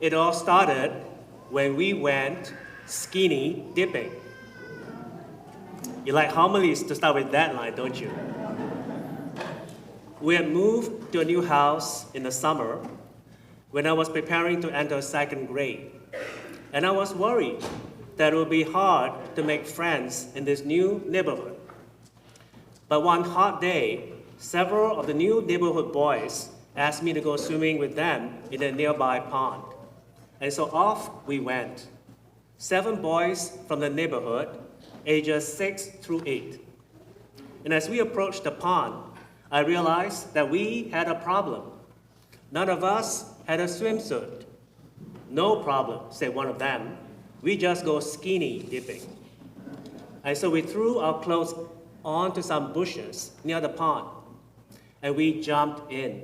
It all started when we went skinny dipping. You like homilies to start with that line, don't you? We had moved to a new house in the summer when I was preparing to enter second grade. And I was worried that it would be hard to make friends in this new neighborhood. But one hot day, several of the new neighborhood boys asked me to go swimming with them in a nearby pond. And so off we went. 7 boys from the neighborhood, ages 6 through 8. And as we approached the pond, I realized that we had a problem. None of us had a swimsuit. No problem, said one of them. We just go skinny dipping. And so we threw our clothes onto some bushes near the pond, and we jumped in.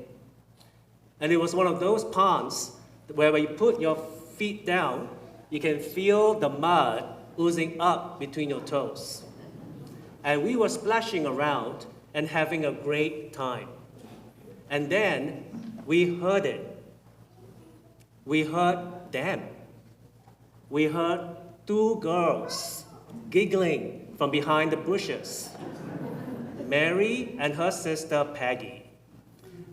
And it was one of those ponds where when you put your feet down, you can feel the mud oozing up between your toes. And we were splashing around and having a great time. And then we heard it. We heard them. We heard 2 girls giggling from behind the bushes. Mary and her sister Peggy.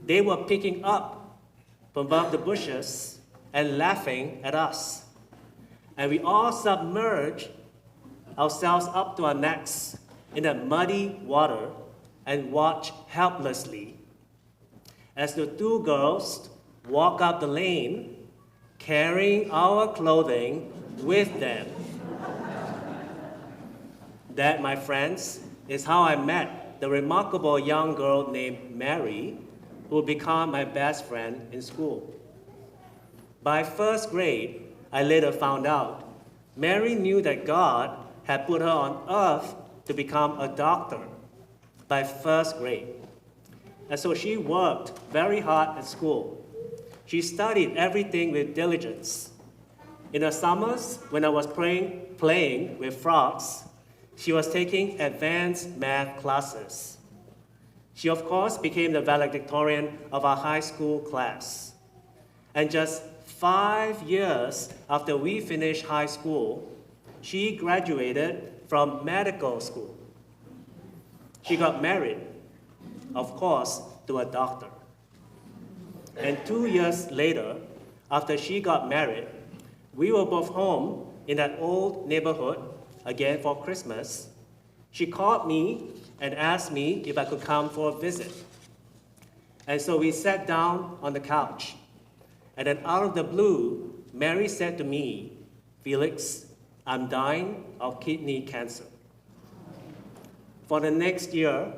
They were picking up from above the bushes and laughing at us. And we all submerged ourselves up to our necks in that muddy water and watched helplessly as the 2 girls walk up the lane carrying our clothing with them. That, my friends, is how I met the remarkable young girl named Mary, who would become my best friend in school. By first grade, I later found out Mary knew that God had put her on earth to become a doctor by first grade. And so she worked very hard at school. She studied everything with diligence. In the summers, when I was playing with frogs, she was taking advanced math classes. She, of course, became the valedictorian of our high school class. And just 5 years after we finished high school, she graduated from medical school. She got married, of course, to a doctor. And 2 years later, after she got married, we were both home in that old neighborhood again for Christmas. She called me and asked me if I could come for a visit. And so we sat down on the couch. And then out of the blue, Mary said to me, "Felix, I'm dying of kidney cancer." For the next year,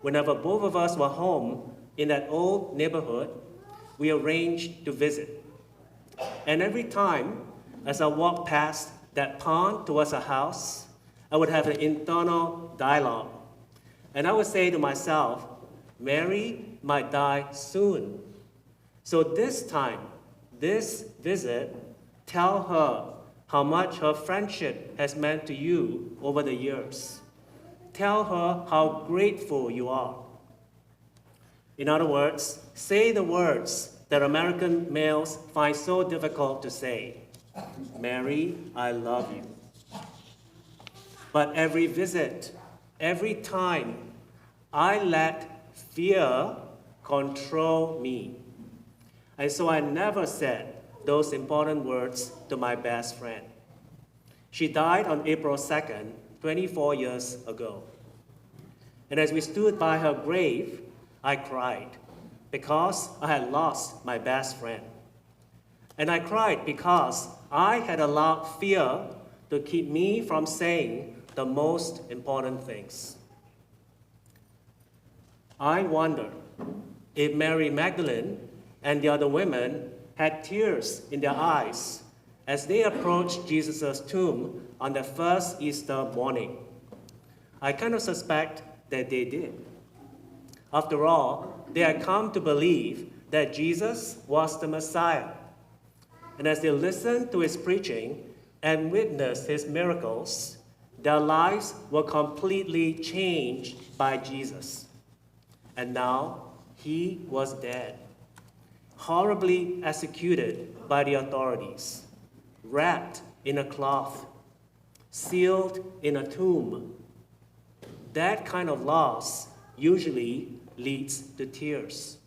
whenever both of us were home in that old neighborhood, we arranged to visit. And every time, as I walked past that pond towards our house, I would have an internal dialogue. And I would say to myself, Mary might die soon. So this time, this visit, tell her how much her friendship has meant to you over the years. Tell her how grateful you are. In other words, say the words that American males find so difficult to say. Mary, I love you. But every visit, every time, I let fear control me. And so I never said those important words to my best friend. She died on April 2nd, 24 years ago. And as we stood by her grave, I cried because I had lost my best friend. And I cried because I had allowed fear to keep me from saying the most important things. I wonder if Mary Magdalene and the other women had tears in their eyes as they approached Jesus' tomb on the first Easter morning. I kind of suspect that they did. After all, they had come to believe that Jesus was the Messiah. And as they listened to his preaching and witnessed his miracles, their lives were completely changed by Jesus. And now he was dead. horribly executed by the authorities, wrapped in a cloth, sealed in a tomb. That kind of loss usually leads to tears.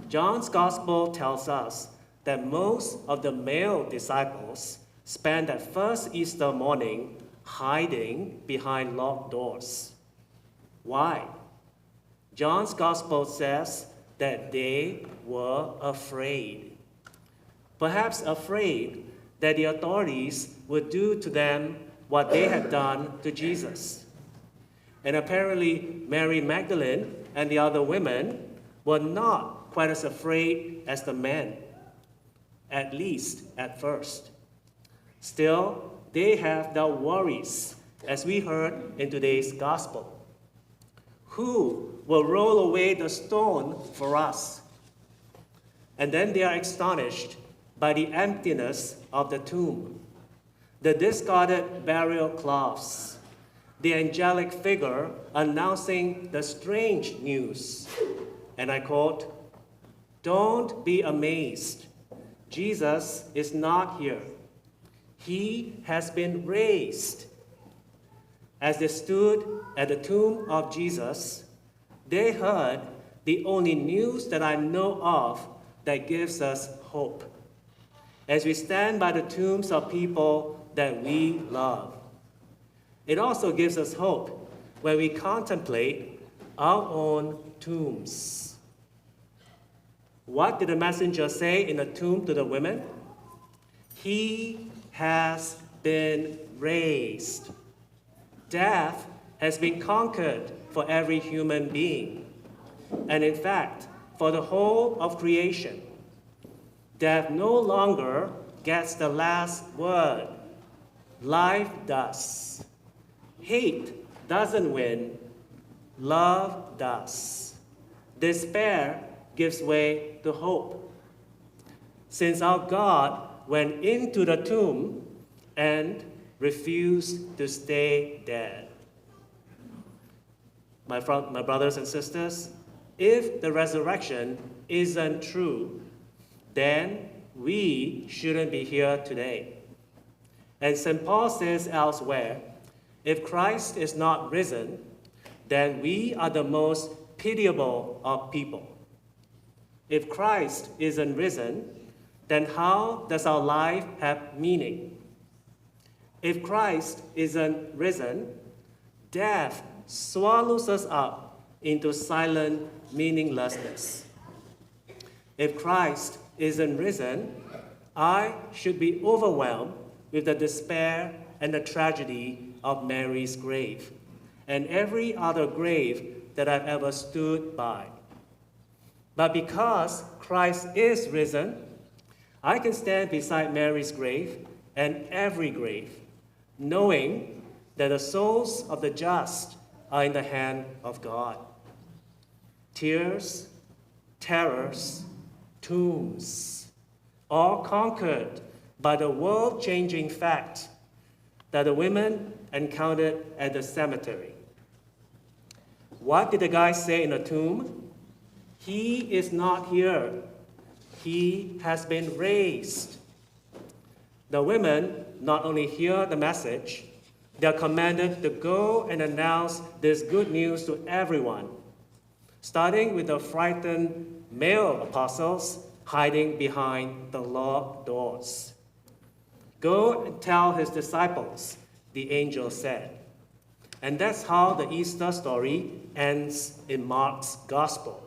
John's Gospel tells us that most of the male disciples spent that first Easter morning hiding behind locked doors. Why? John's Gospel says that they were afraid. Perhaps afraid that the authorities would do to them what they had done to Jesus. And apparently, Mary Magdalene and the other women were not quite as afraid as the men, at least at first. Still, they have their worries, as we heard in today's gospel. Who will roll away the stone for us? And then they are astonished by the emptiness of the tomb, the discarded burial cloths, the angelic figure announcing the strange news. And I quote, "Don't be amazed. Jesus is not here. He has been raised." As they stood at the tomb of Jesus, they heard the only news that I know of that gives us hope, as we stand by the tombs of people that we love. It also gives us hope when we contemplate our own tombs. What did the messenger say in the tomb to the women? He has been raised. Death has been conquered for every human being, and in fact, for the whole of creation. Death no longer gets the last word. Life does. Hate doesn't win. Love does. Despair gives way to hope. Since our God went into the tomb and refused to stay dead. My brothers and sisters, if the resurrection isn't true, then we shouldn't be here today. And St. Paul says elsewhere, if Christ is not risen, then we are the most pitiable of people. If Christ isn't risen, then how does our life have meaning? If Christ isn't risen, death swallows us up into silent meaninglessness. If Christ isn't risen, I should be overwhelmed with the despair and the tragedy of Mary's grave and every other grave that I've ever stood by. But because Christ is risen, I can stand beside Mary's grave and every grave, knowing that the souls of the just are in the hand of God. Tears, terrors, tombs, all conquered by the world-changing fact that the women encountered at the cemetery. What did the guy say in the tomb? He is not here. He has been raised. The women not only hear the message, they are commanded to go and announce this good news to everyone, starting with the frightened male apostles hiding behind the locked doors. Go and tell his disciples, the angel said. And that's how the Easter story ends in Mark's Gospel.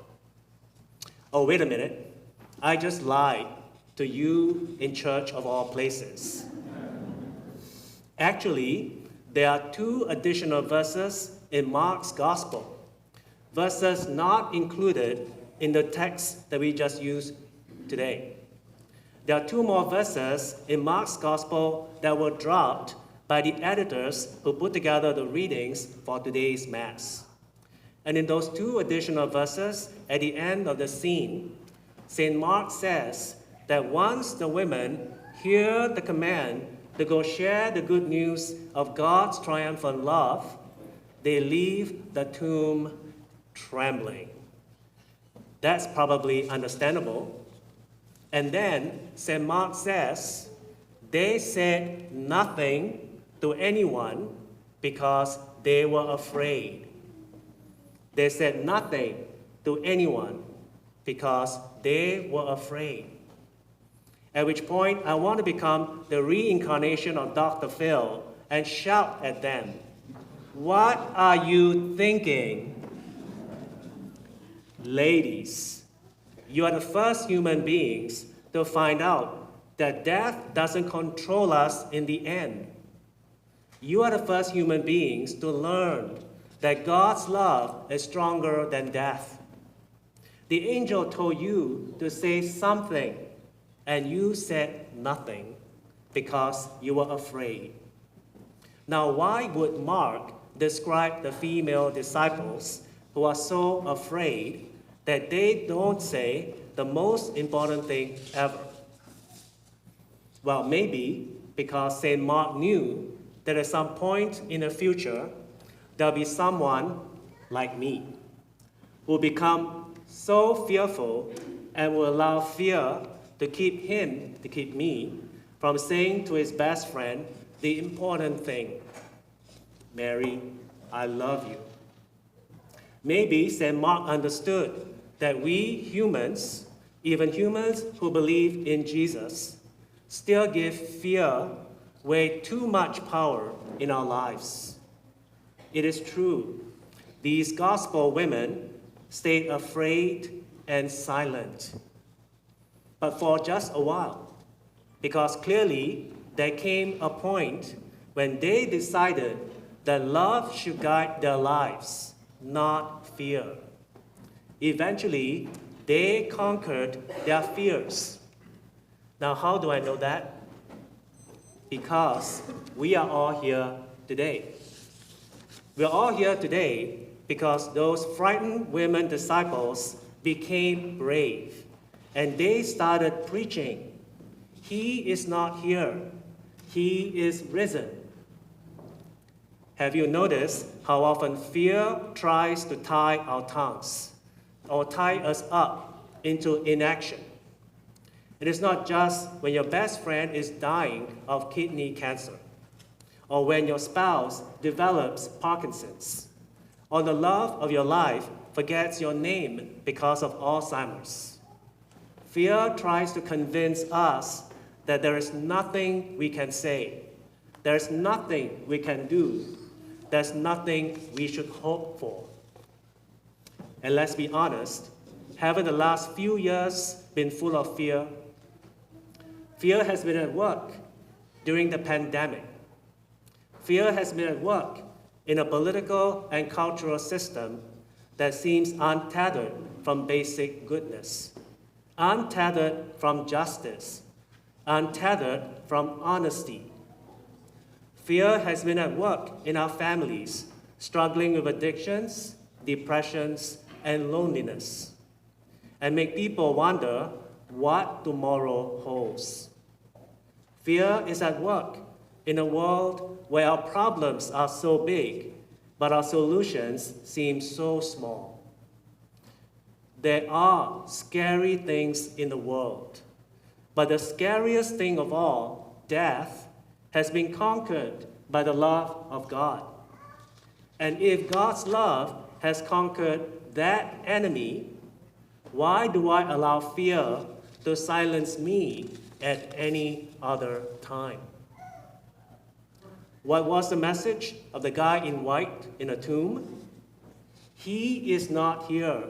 Oh, wait a minute. I just lied to you in church of all places. Actually, there are 2 additional verses in Mark's Gospel, verses not included in the text that we just used today. There are 2 more verses in Mark's Gospel that were dropped by the editors who put together the readings for today's Mass. And in those 2 additional verses, at the end of the scene, St. Mark says that once the women hear the command to go share the good news of God's triumphant love, they leave the tomb trembling. That's probably understandable, And then St. Mark says, they said nothing to anyone because they were afraid. They said nothing to anyone because they were afraid. At which point, I want to become the reincarnation of Dr. Phil and shout at them, "What are you thinking?" Ladies, you are the first human beings to find out that death doesn't control us in the end. You are the first human beings to learn that God's love is stronger than death. The angel told you to say something, and you said nothing because you were afraid. Now, why would Mark describe the female disciples who are so afraid that they don't say the most important thing ever? Well, maybe because St. Mark knew that at some point in the future, there'll be someone like me who will become so fearful and will allow fear to keep me from saying to his best friend the important thing, "Mary, I love you." Maybe St. Mark understood that we humans, even humans who believe in Jesus, still give fear way too much power in our lives. It is true, these gospel women stayed afraid and silent, but for just a while, because clearly there came a point when they decided that love should guide their lives, not fear. Eventually, they conquered their fears. Now, how do I know that? Because we are all here today. We are all here today because those frightened women disciples became brave and they started preaching. He is not here. He is risen. Have you noticed how often fear tries to tie our tongues or tie us up into inaction? It is not just when your best friend is dying of kidney cancer, or when your spouse develops Parkinson's, or the love of your life forgets your name because of Alzheimer's. Fear tries to convince us that there is nothing we can say, there's nothing we can do, there's nothing we should hope for. And let's be honest, haven't the last few years been full of fear? Fear has been at work during the pandemic. Fear has been at work in a political and cultural system that seems untethered from basic goodness, untethered from justice, untethered from honesty. Fear has been at work in our families, struggling with addictions, depressions, and loneliness, and make people wonder what tomorrow holds. Fear is at work in a world where our problems are so big, but our solutions seem so small. There are scary things in the world, but the scariest thing of all, death, has been conquered by the love of God. And if God's love has conquered that enemy, why do I allow fear to silence me at any other time? What was the message of the guy in white in a tomb? He is not here.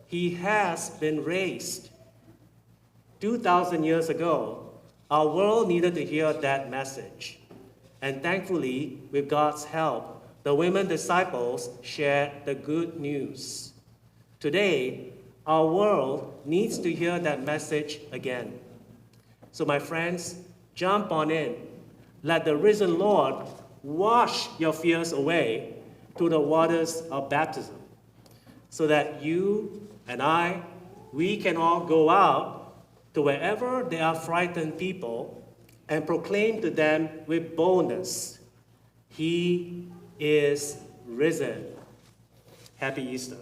He has been raised. 2,000 years ago, our world needed to hear that message. And thankfully, with God's help, the women disciples shared the good news. Today, our world needs to hear that message again. So my friends, jump on in. Let the risen Lord wash your fears away through the waters of baptism, so that you and I, we can all go out to wherever there are frightened people and proclaim to them with boldness, "He is risen." Happy Easter.